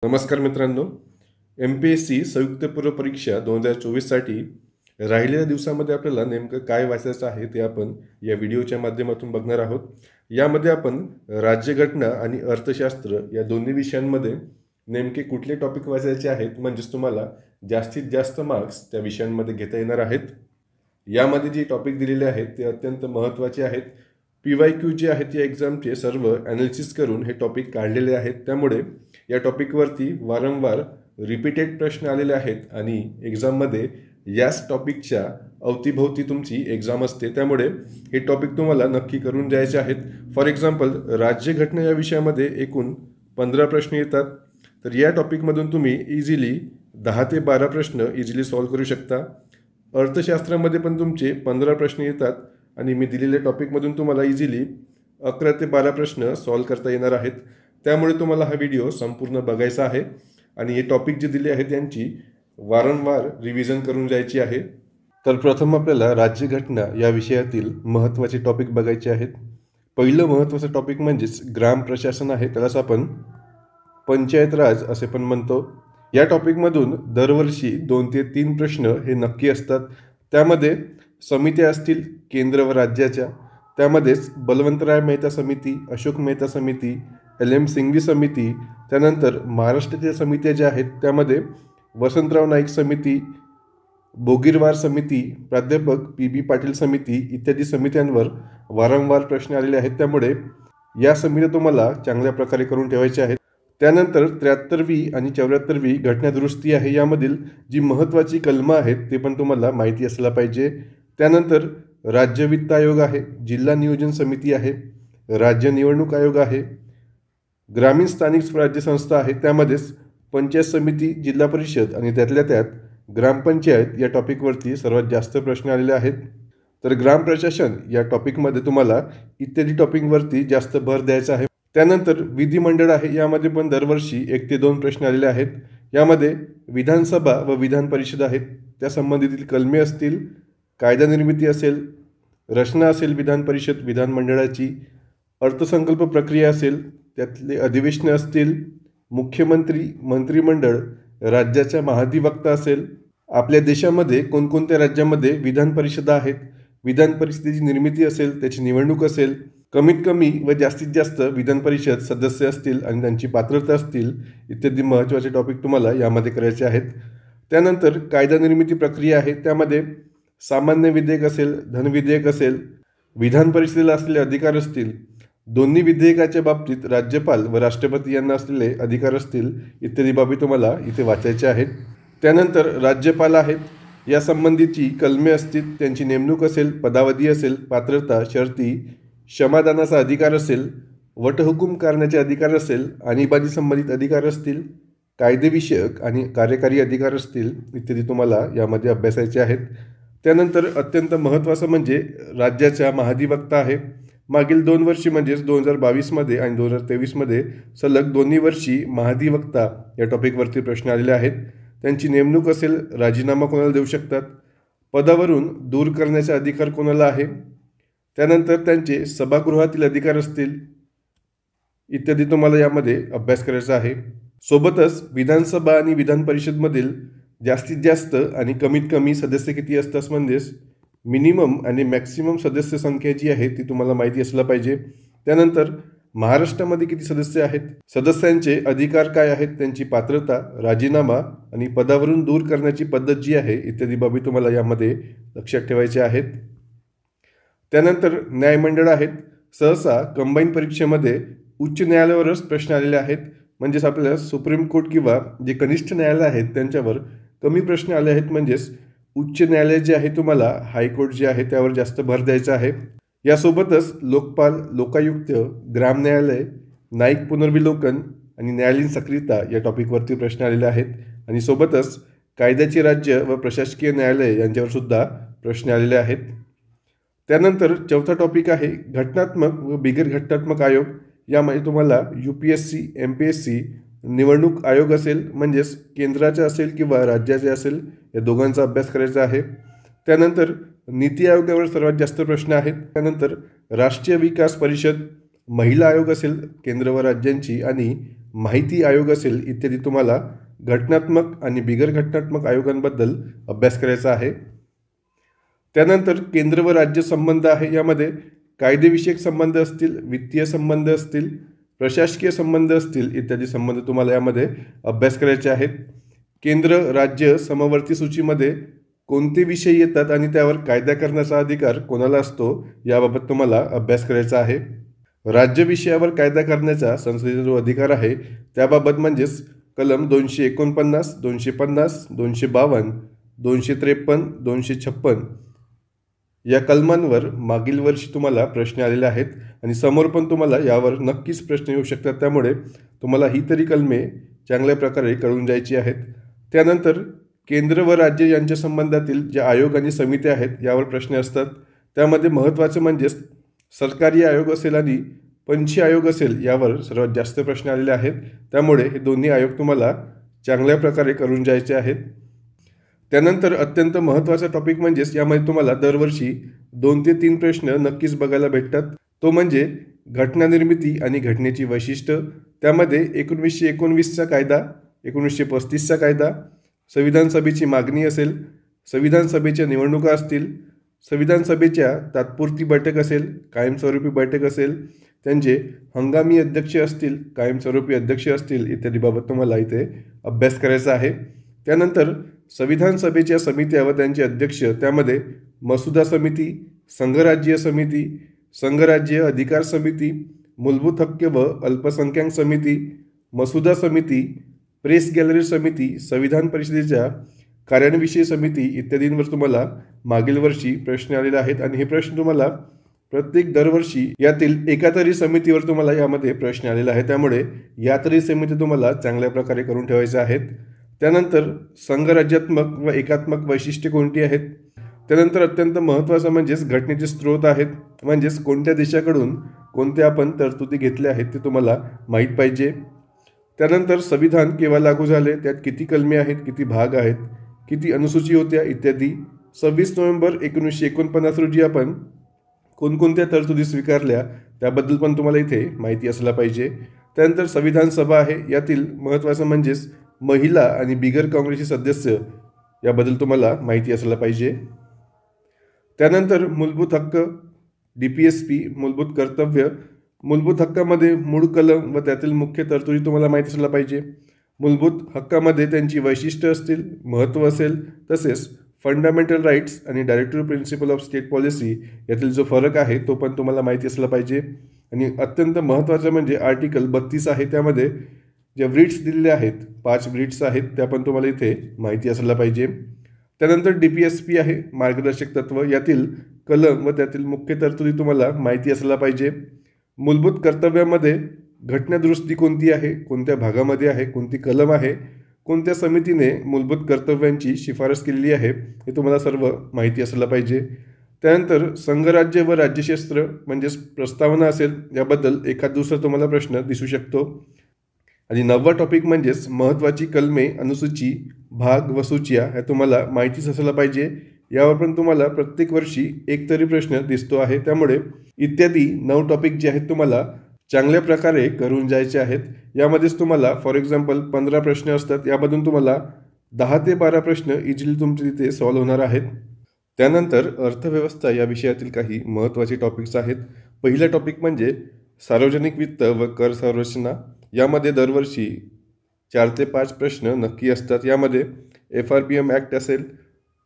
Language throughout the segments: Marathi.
नमस्कार मित्रांनो, MPSC संयुक्त पूर्व परीक्षा 2024साठी राहिलेल्या दिवसामध्ये आपल्याला नेमकं काय वाचायचं आहे ते आपण या व्हिडिओच्या माध्यमातून बघणार आहोत. यामध्ये आपण राज्यघटना आणि अर्थशास्त्र या दोन्ही विषयांमध्ये नेमके कुठले टॉपिक वाचायचे आहेत, म्हणजेच तुम्हाला जास्तीत जास्त मार्क्स त्या विषयांमध्ये घेता येणार आहेत. यामध्ये जे टॉपिक दिलेले आहेत ते अत्यंत महत्त्वाचे आहेत. PYQ जे आहेत या एक्झामचे सर्व ॲनालिसिस करून हे टॉपिक काढलेले आहेत. त्यामुळे या टॉपिकवरती वारंवार रिपीटेड प्रश्न आलेले आहेत आणि एक्झाममध्ये याच टॉपिकच्या अवतीभोवती तुमची एक्झाम असते. त्यामुळे हे टॉपिक तुम्हाला नक्की करून जायचे आहेत. फॉर एक्झाम्पल, राज्यघटना या विषयामध्ये एकूण 15 प्रश्न येतात. तर या टॉपिकमधून तुम्ही इझिली 10 ते 12 प्रश्न इझिली सॉल्व्ह करू शकता. अर्थशास्त्रामध्ये पण तुमचे 15 प्रश्न येतात आणि मी दिलेल्या टॉपिकमधून तुम्हाला इझिली 11 ते 12 प्रश्न सॉल्व्ह करता येणार आहेत. त्यामुळे तुम्हाला हा व्हिडिओ संपूर्ण बघायचा आहे आणि हे टॉपिक जे दिले आहेत त्यांची वारंवार रिव्हिजन करून जायची आहे. तर प्रथम आपल्याला राज्यघटना या विषयातील महत्त्वाचे टॉपिक बघायचे आहेत. पहिलं महत्त्वाचं टॉपिक म्हणजेच ग्राम प्रशासन आहे. त्यालाच आपण पंचायत राज असे पण म्हणतो. या टॉपिकमधून दरवर्षी 2 ते 3 प्रश्न हे नक्की असतात. त्यामध्ये समित्या असतील केंद्र व राज्याच्या, त्यामध्येच बलवंतराय मेहता समिती, अशोक मेहता समिती, LM सिंघवी समिती, त्यानंतर महाराष्ट्राच्या समित्या ज्या आहेत त्यामध्ये वसंतराव नाईक समिती, बोगीरवार समिती, प्राध्यापक PB पाटील समिती इत्यादी समित्यांवर वारंवार प्रश्न आलेले आहेत. त्यामुळे या समित्या तुम्हाला चांगल्या प्रकारे करून ठेवायच्या आहेत. त्यानंतर 73वी आणि 74वी घटनादुरुस्ती आहे. यामधील जी महत्त्वाची कलमं आहेत ते पण तुम्हाला माहिती असला पाहिजे. त्यानंतर राज्य वित्त आयोग आहे, जिल्हा नियोजन समिती आहे, राज्य निवडणूक आयोग आहे, ग्रामीण स्थानिक स्वराज्य संस्था आहे, त्यामध्येच पंचायत समिती, जिल्हा परिषद आणि त्यातल्या त्यात ग्रामपंचायत या टॉपिकवरती सर्वात जास्त प्रश्न आलेले आहेत. तर ग्राम प्रशासन या टॉपिकमध्ये तुम्हाला इत्यादी टॉपिकवरती जास्त भर द्यायचा आहे. त्यानंतर विधिमंडळ आहे. यामध्ये पण दरवर्षी 1 ते 2 प्रश्न आलेले आहेत. यामध्ये विधानसभा व विधान परिषद आहेत, त्या संबंधितील कलमे असतील, कायदा निर्मिती असेल, रचना असेल विधान परिषद विधानमंडळाची, अर्थसंकल्प प्रक्रिया असेल, त्यातले अधिवेशनं असतील, मुख्यमंत्री, मंत्रिमंडळ, राज्याच्या महाधिवक्ता असेल, आपल्या देशामध्ये कोणकोणत्या राज्यामध्ये विधान परिषदा आहेत, विधान परिषदेची निर्मिती असेल, त्याची निवडणूक असेल, कमीत कमी व जास्तीत जास्त विधान परिषद सदस्य असतील आणि त्यांची पात्रता असतील, इत्यादी महत्त्वाचे टॉपिक तुम्हाला यामध्ये करायचे आहेत. त्यानंतर कायदा निर्मिती प्रक्रिया आहे. त्यामध्ये सामान्य विधेयक असेल, धनविधेयक असेल, विधान परिषदेला असलेले अधिकार असतील, दोन्ही विधेयकाच्या बाबतीत राज्यपाल व राष्ट्रपती यांना असलेले अधिकार असतील, इत्यादी बाबी तुम्हाला इथे वाचायच्या आहेत. त्यानंतर राज्यपाल आहेत, या संबंधीची कलमे असतील, त्यांची नेमणूक असेल, पदावधी असेल, पात्रता, शर्ती, क्षमादानाचा अधिकार असेल, वटहुकूम करण्याचे अधिकार असेल, आणीबाणी संबंधित अधिकार असतील, कायदेविषयक आणि कार्यकारी अधिकार असतील, इत्यादी तुम्हाला यामध्ये अभ्यासायचे आहेत. त्यानंतर अत्यंत महत्त्वाचं म्हणजे राज्याच्या महाधिवक्ता आहे. मागील 2 वर्षी म्हणजेच 2022मध्ये आणि 2023मध्ये सलग दोन्ही वर्षी महाधिवक्ता या टॉपिकवरती प्रश्न आलेले आहेत. त्यांची नेमणूक असेल, राजीनामा कोणाला देऊ शकतात, पदावरून दूर करण्याचा अधिकार कोणाला आहे, त्यानंतर त्यांचे सभागृहातील अधिकार असतील, इत्यादी तुम्हाला यामध्ये अभ्यास करायचा आहे. सोबतच विधानसभा आणि विधान परिषदमधील जास्तीत जास्त आणि कमीत कमी सदस्य किती असतात, म्हणजेच मिनिमम आणि मॅक्सिमम सदस्य संख्या जी आहे ती तुम्हाला माहिती असलं पाहिजे. त्यानंतर महाराष्ट्रामध्ये किती सदस्य आहेत, सदस्यांचे अधिकार काय आहेत, त्यांची पात्रता, राजीनामा आणि पदावरून दूर करण्याची पद्धत जी आहे, इत्यादी बाबी तुम्हाला यामध्ये लक्षात ठेवायच्या आहेत. त्यानंतर न्यायमंडळ आहेत. सहसा कंबाईन परीक्षेमध्ये उच्च न्यायालयावरच प्रश्न आलेले आहेत. म्हणजेच आपल्याला सुप्रीम कोर्ट किंवा जे कनिष्ठ न्यायालय आहेत त्यांच्यावर कमी प्रश्न आले आहेत. म्हणजेच उच्च न्यायालय जे आहे तुम्हाला हायकोर्ट जे आहे त्यावर जास्त भर द्यायचा आहे. यासोबतच लोकपाल, लोकायुक्त, ग्राम न्यायालय, न्यायिक पुनर्विलोकन आणि न्यायालयीन सक्रियता या टॉपिकवरती प्रश्न आलेले आहेत. आणि सोबतच कायद्याचे राज्य व प्रशासकीय न्यायालय यांच्यावर सुद्धा प्रश्न आलेले आहेत. त्यानंतर चौथा टॉपिक आहे घटनात्मक व बिगर घटनात्मक आयोग. यामध्ये तुम्हाला UPSC, MPSC, निवडणूक आयोग असेल, म्हणजेच केंद्राचे असेल किंवा राज्याचे असेल, या दोघांचा अभ्यास करायचा आहे. त्यानंतर नीती आयोगावर सर्वात जास्त प्रश्न आहेत. त्यानंतर राष्ट्रीय विकास परिषद, महिला आयोग असेल केंद्र व राज्यांची, आणि माहिती आयोग असेल इत्यादी तुम्हाला घटनात्मक आणि बिगर घटनात्मक आयोगांबद्दल अभ्यास करायचा आहे. त्यानंतर केंद्र व राज्य संबंध आहे. यामध्ये कायदेविषयक संबंध असतील, वित्तीय संबंध असतील, प्रशासकीय संबंध असतील इत्यादी संबंध तुम्हाला यामध्ये अभ्यास करायचे आहेत. केंद्र राज्य समवर्ती सूचीमध्ये कोणते विषय येतात आणि त्यावर कायदा करण्याचा अधिकार कोणाला असतो याबाबत तुम्हाला अभ्यास करायचा आहे. राज्य विषयावर कायदा करण्याचा संसदेचा जो अधिकार आहे त्याबाबत म्हणजेच कलम 249, 250, 252, 253, 256 या कलमांवर मागील वर्षी तुम्हाला प्रश्न आलेले आहेत आणि समोर पण तुम्हाला यावर नक्कीच प्रश्न येऊ शकतात. त्यामुळे तुम्हाला ही तरी कलमे चांगल्या प्रकारे कळून जायची आहेत. त्यानंतर केंद्र व राज्य यांच्या संबंधातील जे आयोग आणि समित्या आहेत यावर प्रश्न असतात. त्यामध्ये महत्त्वाचे म्हणजेच सरकारी आयोग असेल आणि पंछी आयोग असेल यावर सर्वात जास्त प्रश्न आलेले आहेत. त्यामुळे हे दोन्ही आयोग तुम्हाला चांगल्या प्रकारे करून जायचे आहेत. त्यानंतर अत्यंत महत्त्वाचा टॉपिक म्हणजेच यामध्ये तुम्हाला दरवर्षी 2 ते 3 प्रश्न नक्कीच बघायला भेटतात. तो म्हणजे घटना निर्मिती आणि घटनेची वैशिष्ट्य. त्यामध्ये 1919चा कायदा, 1935चा कायदा, संविधान सभेची मागणी असेल, संविधान सभेच्या निवडणुका असतील, संविधान सभेच्या तात्पुरती बैठक असेल, कायमस्वरूपी बैठक असेल, त्यांचे हंगामी अध्यक्ष असतील, कायमस्वरूपी अध्यक्ष असतील इत्यादी बाबत तुम्हाला इथे अभ्यास करायचा आहे. त्यानंतर संविधान सभेच्या समित्या व त्यांचे अध्यक्ष, त्यामध्ये मसुदा समिती, संघराज्य समिती, संघराज्य अधिकार समिती, मूलभूत हक्क व अल्पसंख्याक समिती, मसुदा समिती, प्रेस गॅलरी समिती, संविधान परिषदेच्या कार्यान्विषयी समिती इत्यादींवर तुम्हाला मागील वर्षी प्रश्न आलेले आहेत आणि हे प्रश्न तुम्हाला प्रत्येक दरवर्षी यातील एका तरी समितीवर तुम्हाला यामध्ये प्रश्न आलेला आहे. त्यामुळे या तरी समिती तुम्हाला चांगल्या प्रकारे करून ठेवायच्या आहेत. त्यानंतर संघराज्यात्मक व एकात्मक वैशिष्ट्ये कोणती आहेत. त्यानंतर अत्यंत महत्त्वाचं म्हणजेच घटनेचे स्रोत आहेत, म्हणजेच कोणत्या देशाकडून कोणत्या आपण तरतुदी घेतल्या आहेत ते तुम्हाला माहीत पाहिजे. त्यानंतर संविधान केव्हा लागू झाले, त्यात किती कलमे आहेत, किती भाग आहेत, किती अनुसूची होत्या इत्यादी. 26 नोव्हेंबर 1949 रोजी आपण कोणकोणत्या तरतुदी स्वीकारल्या त्याबद्दल पण तुम्हाला इथे माहिती असला पाहिजे. त्यानंतर संविधान सभा आहे, यातील महत्त्वाचं म्हणजेच महिला आणि बिगर काँग्रेसी सदस्य याबद्दल तुम्हाला माहिती असला पाहिजे. त्यानंतर मूलभूत हक्क, DPSP, मूलभूत कर्तव्य. मूलभूत हक्कामध्ये मूळ कलम व त्यातील मुख्य तरतुदी तुम्हाला माहिती असला पाहिजे. मूलभूत हक्कामध्ये त्यांची वैशिष्ट्य असतील, महत्त्व असेल, तसेच फंडामेंटल राईट्स आणि directive principle of state policy यातील जो फरक आहे तो पण तुम्हाला माहिती असला पाहिजे. आणि अत्यंत महत्त्वाचं म्हणजे आर्टिकल 32 आहे, त्यामध्ये ज्या व्रिट्स दिलेल्या आहेत, 5 व्रिट्स आहेत, त्या पण तुम्हाला इथे माहिती असला पाहिजे. त्यानंतर DPSP आहे, मार्गदर्शक तत्व, यातील कलम व त्यातील मुख्य तरतुदी तुम्हाला माहिती असला पाहिजे. मूलभूत कर्तव्यामध्ये घटना दुरुस्ती कोणती आहे, कोणत्या भागामध्ये आहे, कोणती कलम आहे, कोणत्या समितीने मूलभूत कर्तव्यांची शिफारस केलेली आहे हे तुम्हाला सर्व माहिती असला पाहिजे. त्यानंतर संघराज्य व राज्यशास्त्र म्हणजेच प्रस्तावना असेल याबद्दल एखाद दुसरा तुम्हाला प्रश्न दिसू शकतो. आणि 9वा टॉपिक म्हणजेच महत्त्वाची कलमे, अनुसूची, भाग व सूच्या ह्या तुम्हाला माहितीच असला पाहिजे. यावर पण तुम्हाला प्रत्येक वर्षी एक तरी प्रश्न दिसतो आहे. त्यामुळे इत्यादी 9 टॉपिक जे आहेत तुम्हाला चांगल्या प्रकारे करून जायचे आहेत. यामध्येच तुम्हाला फॉर एक्झाम्पल 15 प्रश्न असतात, यामधून तुम्हाला 10 ते 12 प्रश्न इझिली तुमचे तिथे सॉल्व्ह होणार आहेत. त्यानंतर अर्थव्यवस्था या विषयातील काही महत्त्वाचे टॉपिक्स आहेत. पहिला टॉपिक म्हणजे सार्वजनिक वित्त व कर संरचना. यामध्ये दरवर्षी 4 ते 5 प्रश्न नक्की असतात. यामध्ये FRPM ॲक्ट असेल,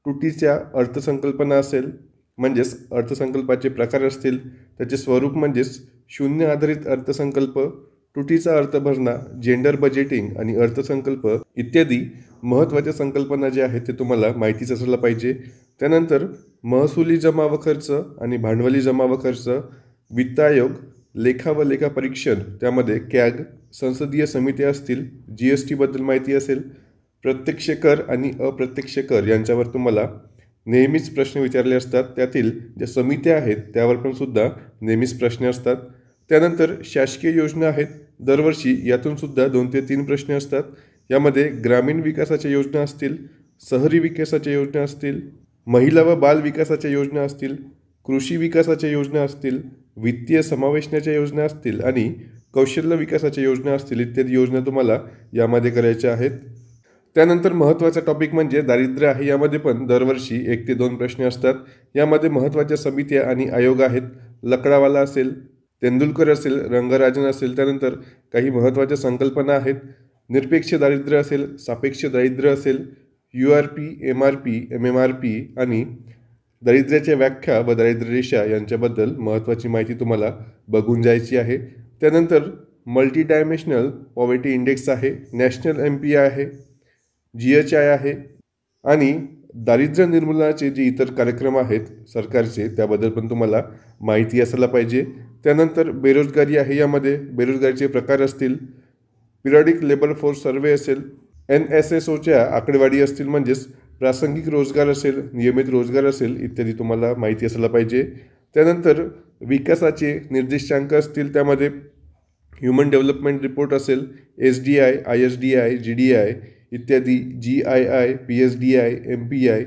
तुटीच्या अर्थसंकल्पना असेल, म्हणजेच अर्थसंकल्पाचे प्रकार असतील, त्याचे स्वरूप म्हणजेच शून्य आधारित अर्थसंकल्प, तुटीचा अर्थभरणा, जेंडर बजेटिंग आणि अर्थसंकल्प इत्यादी महत्त्वाच्या संकल्पना ज्या आहेत ते तुम्हाला माहितीच असलं पाहिजे. त्यानंतर महसुली जमा व खर्च आणि भांडवली जमा व खर्च, वित्त आयोग, लेखा व लेखा परीक्षण, त्यामध्ये CAG, संसदीय समित्या असतील, GSTबद्दल माहिती असेल, प्रत्यक्ष कर आणि अप्रत्यक्ष कर यांच्यावर तुम्हाला नेहमीच प्रश्न विचारले असतात. त्यातील ज्या समित्या आहेत त्यावर पण सुद्धा नेहमीच प्रश्न असतात. त्यानंतर शासकीय योजना आहेत, दरवर्षी यातून सुद्धा 2 ते 3 प्रश्न असतात. यामध्ये ग्रामीण विकासाच्या योजना असतील, शहरी विकासाच्या योजना असतील, महिला व बाल विकासाच्या योजना असतील, कृषी विकासाच्या योजना असतील, वित्तीय समावेशनाच्या योजना असतील आणि कौशल्य विकासाच्या योजना असतील इत्यादी योजना तुम्हाला यामध्ये करायच्या आहेत. त्यानंतर महत्त्वाचा टॉपिक म्हणजे दारिद्र्य आहे. यामध्ये पण दरवर्षी 1 ते 2 प्रश्न असतात. यामध्ये महत्त्वाच्या समित्या आणि आयोग आहेत. लकडावाला असेल, तेंडुलकर असेल, रंगराजन असेल, त्यानंतर काही महत्त्वाच्या संकल्पना आहेत. निरपेक्ष दारिद्र्य असेल, सापेक्ष दारिद्र्य असेल, URP, MRP, MMRP आणि दारिद्र्याच्या व्याख्या व दारिद्र्य रेषा यांच्याबद्दल महत्त्वाची माहिती तुम्हाला बघून जायची आहे. त्यानंतर मल्टी डायमेन्शनल पॉवर्टी इंडेक्स आहे, नॅशनल MPI आहे, GHI आहे आणि दारिद्र्य निर्मूलनाचे जे इतर कार्यक्रम आहेत सरकारचे त्याबद्दल पण तुम्हाला माहिती असायला पाहिजे. त्यानंतर बेरोजगारी आहे. यामध्ये बेरोजगारीचे प्रकार असतील, पिरियडिक लेबर फोर्स सर्वे असेल, NSSOच्या आकडेवारी असतील, म्हणजेच प्रासंगिक रोजगार असेल, नियमित रोजगार असेल इत्यादी तुम्हाला माहिती असायला पाहिजे. त्यानंतर विकासाचे निर्देशांक असतील, त्यामध्ये ह्युमन डेव्हलपमेंट रिपोर्ट असेल, SDI, ISDI, GDI इत्यादी, GII, PSDI, MPI,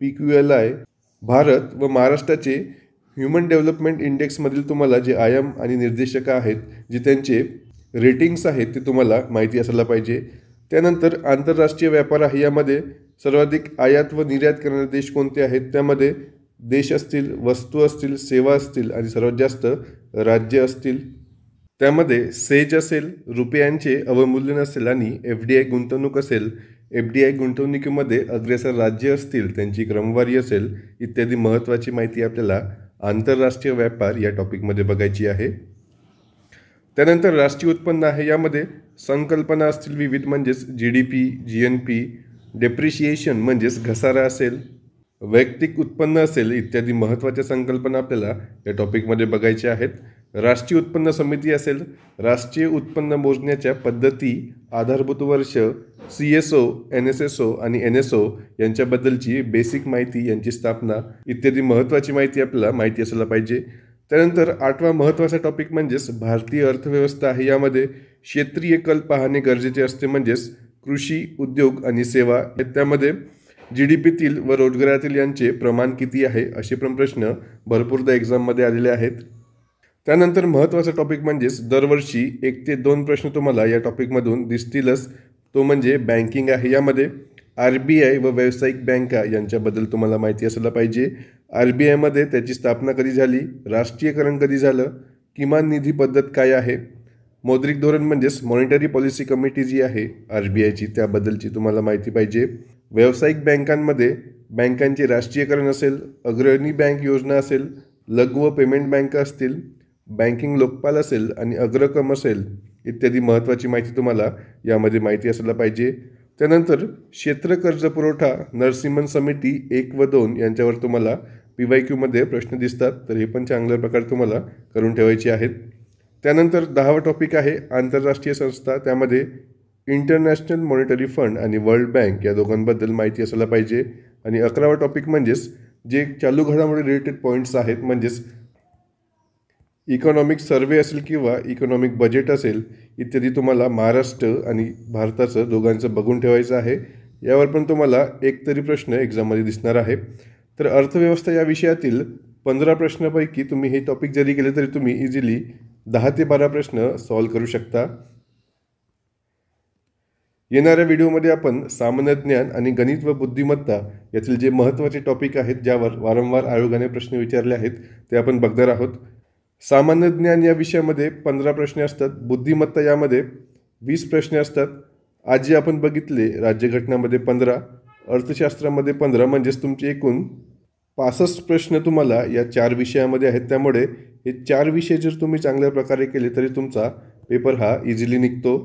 PQLI. Bharat व महाराष्ट्राचे ह्युमन डेव्हलपमेंट इंडेक्समधील तुम्हाला जे आयाम आणि निर्देशक आहेत, जे त्यांचे रेटिंग्स आहेत ते तुम्हाला माहिती असायला पाहिजे. त्यानंतर आंतरराष्ट्रीय व्यापार आहे. यामध्ये सर्वाधिक आयात व निर्यात करणारे देश कोणते आहेत, त्यामध्ये देश असतील, वस्तू असतील, सेवा असतील आणि सर्वात जास्त राज्य असतील. त्यामध्ये सेज असेल, रुपयांचे अवमूल्यन असेल आणि FDI गुंतवणूक असेल. FDI गुंतवणुकीमध्ये अग्रेसर राज्य असतील, त्यांची क्रमवारी असेल इत्यादी महत्त्वाची माहिती आपल्याला आंतरराष्ट्रीय व्यापार या टॉपिकमध्ये बघायची आहे. त्यानंतर राष्ट्रीय उत्पन्न आहे. यामध्ये संकल्पना असतील विविध, म्हणजेच GDP, GNP, डेप्रिशिएशन म्हणजेच घसारा असेल, वैयक्तिक उत्पन्न असेल इत्यादी महत्त्वाच्या संकल्पना आपल्याला या टॉपिकमध्ये बघायच्या आहेत. राष्ट्रीय उत्पन्न समिती असेल, राष्ट्रीय उत्पन्न मोजण्याच्या पद्धती, आधारभूत वर्ष, CSO, NSSO आणि NSO यांच्याबद्दलची बेसिक माहिती, यांची स्थापना इत्यादी महत्त्वाची माहिती आपल्याला माहिती असायला पाहिजे. त्यानंतर 8वा महत्त्वाचा टॉपिक म्हणजेच भारतीय अर्थव्यवस्था आहे. यामध्ये क्षेत्रीय कल पाहणे गरजेचे असते, म्हणजेच कृषी, उद्योग आणि सेवा. त्यामध्ये GDPतील व रोजगारातील यांचे प्रमाण किती आहे असे पण प्रश्न भरपूरदा एक्झाममध्ये आलेले आहेत. त्यानंतर महत्त्वाचा टॉपिक म्हणजेच दरवर्षी 1 ते 2 प्रश्न तुम्हाला या टॉपिकमधून दिसतीलच, तो म्हणजे बँकिंग आहे. यामध्ये RBI व व्यावसायिक बँका यांच्याबद्दल तुम्हाला माहिती असायला पाहिजे. RBIमध्ये त्याची स्थापना कधी झाली, राष्ट्रीयकरण कधी झालं, किमान निधी पद्धत काय आहे, मौद्रिक धोरण म्हणजेच मॉनिटरी पॉलिसी कमिटी जी आहे RBIची त्याबद्दलची तुम्हाला माहिती पाहिजे. व्यावसायिक बँकांमध्ये बँकांचे राष्ट्रीयकरण असेल, अग्रणी बँक योजना असेल, लघु व पेमेंट बँका असतील, बँकिंग लोकपाल असेल आणि अग्रक्रम असेल इत्यादी महत्त्वाची माहिती तुम्हाला यामध्ये माहिती असायला पाहिजे. त्यानंतर क्षेत्र कर्ज पुरवठा नरसिम्हन समिती 1 व 2 यांच्यावर तुम्हाला PYQमध्ये प्रश्न दिसतात, तर हे पण चांगल्या प्रकारे तुम्हाला करून ठेवायचे आहेत. त्यानंतर 10वा टॉपिक आहे आंतरराष्ट्रीय संस्था. त्यामध्ये इंटरनॅशनल मॉनिटरी फंड आणि वर्ल्ड बँक या दोघांबद्दल माहिती असायला पाहिजे. आणि 11वा टॉपिक म्हणजेच जे चालू घडामोडी रिलेटेड पॉईंट्स आहेत, म्हणजेच इकॉनॉमिक सर्वे असेल किंवा इकॉनॉमिक बजेट असेल इत्यादी तुम्हाला महाराष्ट्र आणि भारताचं दोघांचं बघून ठेवायचं आहे. यावर पण तुम्हाला एक तरी प्रश्न एक्झाममध्ये दिसणार आहे. तर अर्थव्यवस्था या विषयातील 15 प्रश्नापैकी तुम्ही हे टॉपिक जरी केले तरी तुम्ही इझिली 10 ते 12 प्रश्न सॉल्व करू शकता. येणाऱ्या व्हिडिओमध्ये आपण सामान्य ज्ञान आणि गणित व बुद्धिमत्ता यातील जे महत्त्वाचे टॉपिक आहेत, ज्यावर वारंवार आयोगाने प्रश्न विचारले आहेत, ते आपण बघणार आहोत. सामान्य ज्ञान या विषयामध्ये 15 प्रश्न असतात, बुद्धिमत्ता यामध्ये 20 प्रश्न असतात. आज जे आपण बघितले राज्यघटनामध्ये 15, अर्थशास्त्रामध्ये 15, म्हणजेच तुमचे एकूण 65 प्रश्न तुम्हाला या 4 विषयामध्ये आहेत. त्यामुळे हे 4 विषय जर तुम्ही चांगल्या प्रकारे केले तरी तुमचा पेपर हा इझिली निघतो.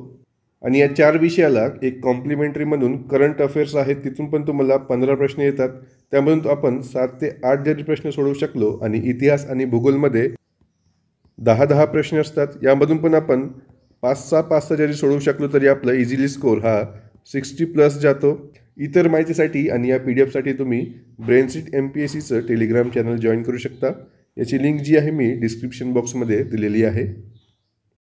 आणि या 4 विषयाला एक कॉम्प्लिमेंटरी म्हणून करंट अफेअर्स आहेत, तिथून पण तुम्हाला 15 प्रश्न येतात. त्यामधून आपण 7 ते 8 जरी प्रश्न सोडवू शकलो आणि इतिहास आणि भूगोलमध्ये 10-10 प्रश्न असतात, यामधून पण आपण 5-6 जरी सोडवू शकलो तरी आपलं इझिली स्कोर हा 60+ जातो. इतर माहितीसाठी आणि या PDF साठी तुम्ही ब्रेनसीट MPSCचं टेलिग्राम चॅनल जॉईन करू शकता. याची लिंक जी आहे मी डिस्क्रिप्शन बॉक्समध्ये दिलेली आहे.